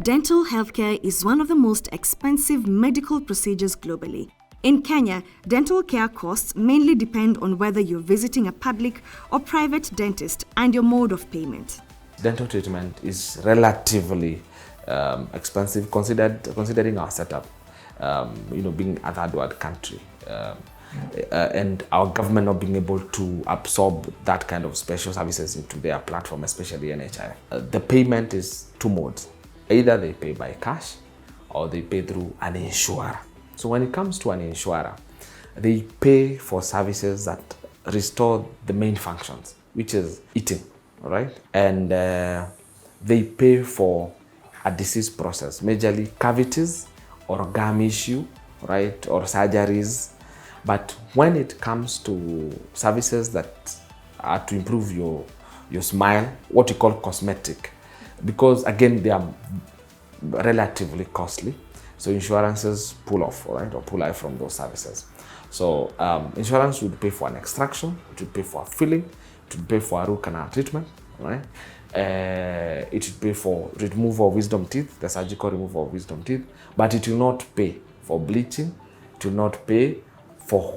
Dental healthcare is one of the most expensive medical procedures globally. In Kenya, dental care costs mainly depend on whether you're visiting a public or private dentist and your mode of payment. Dental treatment is relatively expensive considering our setup, being a third world country. And our government not being able to absorb that kind of special services into their platform, especially NHI. The payment is two modes. Either they pay by cash or they pay through an insurer. So when it comes to an insurer, they pay for services that restore the main functions, which is eating, right? And they pay for a disease process, majorly cavities or gum issue, right? Or surgeries. But when it comes to services that are to improve your smile, what you call cosmetic, because again, they are relatively costly. So insurances pull off, right, or pull out from those services. So insurance would pay for an extraction, it would pay for a filling, it would pay for a root canal treatment, right? It would pay for removal of wisdom teeth, the surgical removal of wisdom teeth, but it will not pay for bleaching, it will not pay for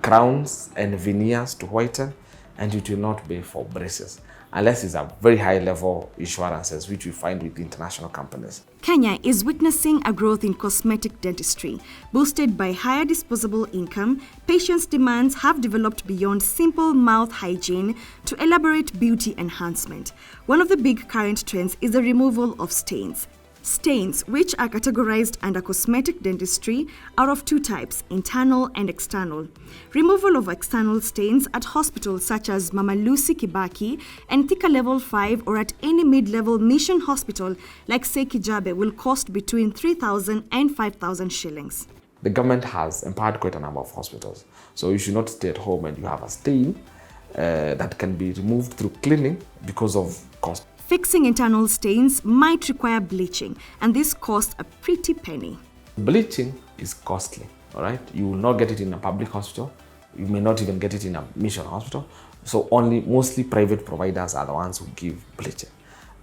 crowns and veneers to whiten, and it will not pay for braces, unless it's a very high level insurances, which we find with international companies. Kenya is witnessing a growth in cosmetic dentistry. Boosted by higher disposable income, patients' demands have developed beyond simple mouth hygiene to elaborate beauty enhancement. One of the big current trends is the removal of stains. Stains, which are categorized under cosmetic dentistry, are of two types, internal and external. Removal of external stains at hospitals such as Mama Lucy Kibaki and Thika Level 5 or at any mid-level mission hospital like Seki Jabe will cost between 3,000 and 5,000 shillings. The government has empowered quite a number of hospitals. So you should not stay at home and you have a stain that can be removed through cleaning because of cost. Fixing internal stains might require bleaching, and this costs a pretty penny. Bleaching is costly, all right? You will not get it in a public hospital. You may not even get it in a mission hospital. So mostly private providers are the ones who give bleaching.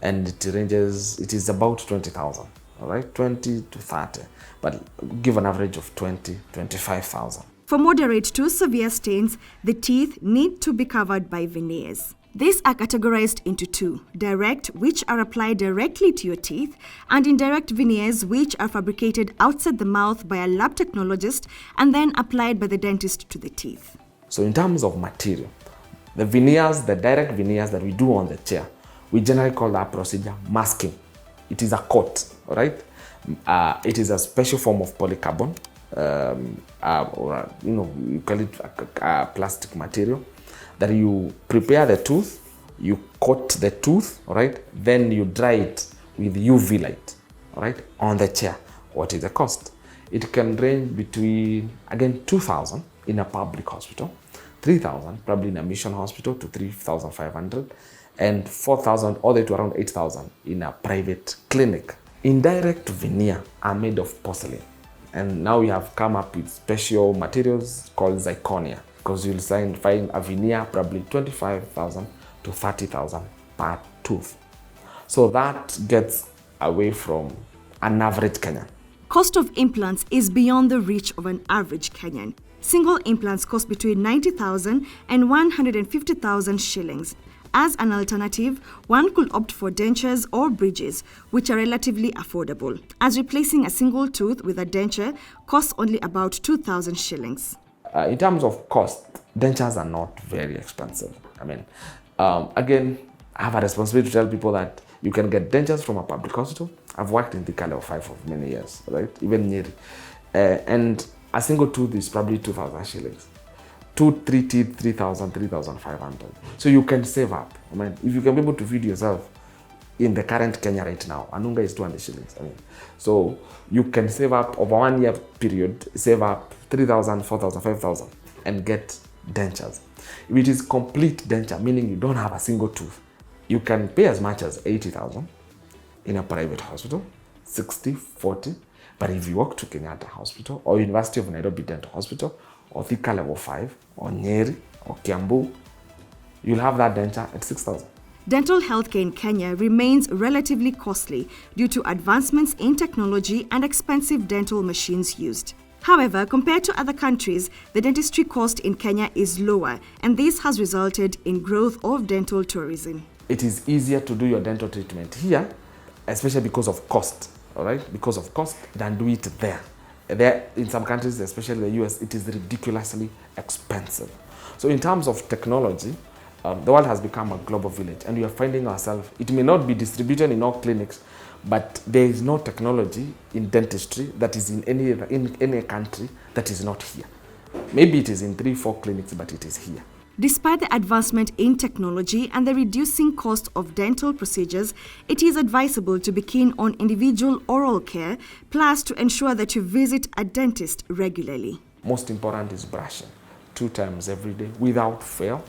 And it is about 20,000, all right? 20 to 30, but give an average of 20, 25,000. For moderate to severe stains, the teeth need to be covered by veneers. These are categorized into two: direct, which are applied directly to your teeth, and indirect veneers, which are fabricated outside the mouth by a lab technologist and then applied by the dentist to the teeth. So in terms of material, the veneers, the direct veneers that we do on the chair, we generally call that procedure masking. It is a coat, all right? It is a special form of polycarbon, or you call it a plastic material, that you prepare the tooth, you coat the tooth, all right? Then you dry it with UV light, all right, on the chair. What is the cost? It can range between, again, 2,000 in a public hospital, 3,000 probably in a mission hospital to 3,500, and 4,000 all the way to around 8,000 in a private clinic. Indirect veneer are made of porcelain, and now we have come up with special materials called zirconia, because you'll find a veneer probably 25,000 to 30,000 per tooth. So that gets away from an average Kenyan. Cost of implants is beyond the reach of an average Kenyan. Single implants cost between 90,000 and 150,000 shillings. As an alternative, one could opt for dentures or bridges, which are relatively affordable, as replacing a single tooth with a denture costs only about 2,000 shillings. In terms of cost, dentures are not very expensive. I mean, again, I have a responsibility to tell people that you can get dentures from a public hospital. I've worked in Thika Level 5 for many years, right? Even near. And a single tooth is probably 2,000 shillings. 2-3 teeth, 3,000, 3,500. So you can save up. I mean, if you can be able to feed yourself in the current Kenya right now, Anunga is 200 shillings. I mean, so you can save up over 1 year period, save up 3,000, 4,000, 5,000 and get dentures. If it is complete denture, meaning you don't have a single tooth, you can pay as much as 80,000 in a private hospital, 60, 40. But if you walk to Kenyatta Hospital or University of Nairobi Dental Hospital or Thika Level 5 or Nyeri or Kiambu, you'll have that denture at 6,000. Dental healthcare in Kenya remains relatively costly due to advancements in technology and expensive dental machines used. However, compared to other countries, the dentistry cost in Kenya is lower, and this has resulted in growth of dental tourism. It is easier to do your dental treatment here, especially because of cost, all right? Because of cost, than do it there. There, in some countries, especially the US, it is ridiculously expensive. So in terms of technology, the world has become a global village, and we are finding ourselves, it may not be distributed in all clinics, but there is no technology in dentistry that is in any country that is not here. Maybe it is in 3-4 clinics, but it is here. Despite the advancement in technology and the reducing cost of dental procedures, it is advisable to be keen on individual oral care, plus to ensure that you visit a dentist regularly. Most important is brushing 2 times every day without fail,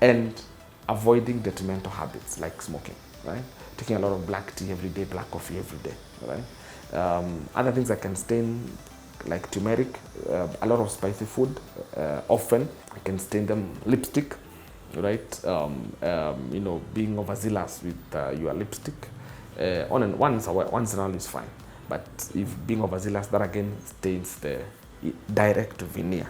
and avoiding detrimental habits like smoking, right? Taking a lot of black tea every day, black coffee every day, right? Other things that can stain, like turmeric, a lot of spicy food, often I can stain them. Lipstick, right? You know, being overzealous with your lipstick, once in a while is fine. But if being overzealous, that again stains the direct veneer.